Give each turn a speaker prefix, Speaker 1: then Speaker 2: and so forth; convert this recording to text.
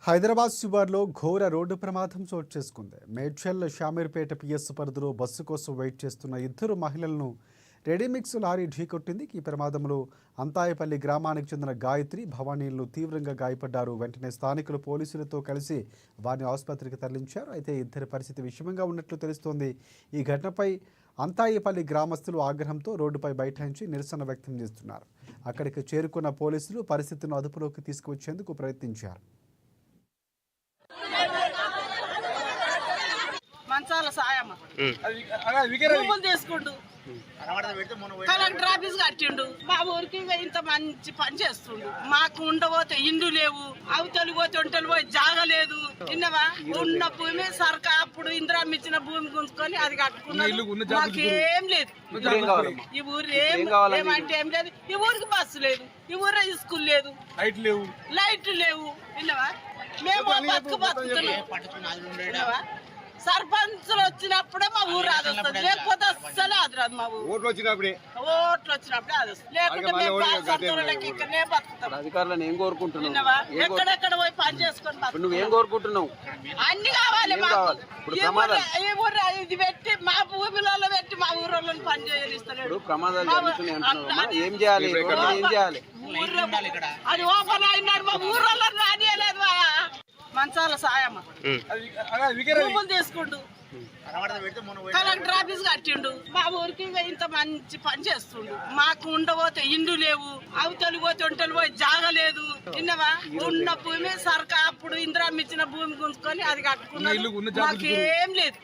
Speaker 1: హైదరాబాద్ శివార్లో ఘోర రోడ్డు ప్రమాదం చోటు చేసుకుంది. మేడ్చల్ షామీర్పేట పిఎస్ పరిధిలో బస్సు కోసం వెయిట్ చేస్తున్న ఇద్దరు మహిళలను రెడీమిక్స్ లారీ ఢీకొట్టింది. ఈ ప్రమాదంలో అంతాయపల్లి గ్రామానికి చెందిన గాయత్రి, భవానీలు తీవ్రంగా గాయపడ్డారు. వెంటనే స్థానికులు పోలీసులతో కలిసి వారిని ఆసుపత్రికి తరలించారు. అయితే ఇద్దరి పరిస్థితి విషమంగా ఉన్నట్లు తెలుస్తోంది. ఈ ఘటనపై అంతాయపల్లి గ్రామస్తులు ఆగ్రహంతో రోడ్డుపై బైఠాయించి నిరసన వ్యక్తం చేస్తున్నారు. అక్కడికి చేరుకున్న పోలీసులు పరిస్థితిని అదుపులోకి తీసుకువచ్చేందుకు ప్రయత్నించారు.
Speaker 2: మంచాల సాయమ్మ తీసుకుంటూ కలెక్టర్ ఆఫీస్ కట్టిండు. మా ఊరికి ఇంత మంచి పని చేస్తుండు. మాకు ఉండబోతే ఇండ్లు లేవు, అవతలి పోతే ఒంటలు పోయి జాగలేదు. విన్నవా? ఉన్న భూమి సర్కార్ అప్పుడు ఇందిరామ్మ ఇచ్చిన భూమి గుంజుకొని అది కట్టుకున్నాడు. మాకేం లేదు. ఈ ఊరు ఏమంటే ఏం లేదు. ఈ ఊరికి బస్సు లేదు, ఈ ఊరు స్కూల్ లేదు, లైట్లు లేవు. విన్నవా? మేము బతుకుతున్నాం. సర్పంచులు వచ్చినప్పుడే మా ఊరు అది వస్తుంది, లేకపోతే అస్సలు అది రాదు. మా ఊరు ఓట్లు వచ్చినప్పుడే అది వస్తుంది, లేకుంటే మేము బాలసంతులకి ఇక్కడనే బతుకుతాం.
Speaker 3: అధికారులను ఏం కోరుకుంటున్నావు?
Speaker 2: ఎక్కడెక్కడ పోయి పని చేసుకొని
Speaker 3: నువ్వు ఏం కోరుకుంటున్నావు?
Speaker 2: అన్ని కావాలి మాకు. ఈ ఊరు ఇది పెట్టి మా భూమిలో పెట్టి మా ఊరోళ్ళని పని చేయనిస్తలేడు.
Speaker 3: ప్రమాదాలు జరుగుతున్నాయి అంటున్నావా? ఏం చేయాలి? ఏం చేయాలి?
Speaker 2: అది ఓపెన్ అయినాడు. మా ఊరోళ్ళని రానియలేదు. మంచాల సాయమ్మ తీసుకుంటూ కలెక్టర్ ఆఫీస్ కట్టిండు. మా ఊరికి ఇంత మంచి పని చేస్తుండు. మాకు ఉండబోతే ఇండ్లు లేవు, అవతలి పోతే ఒంటలు పోయి జాగలేదు. విన్నవా? ఉన్న భూమి సర్కార్ అప్పుడు ఇందిరామ్మ ఇచ్చిన భూమి గుంజుకొని అది కట్టుకున్నాడు. మాకేం లేదు.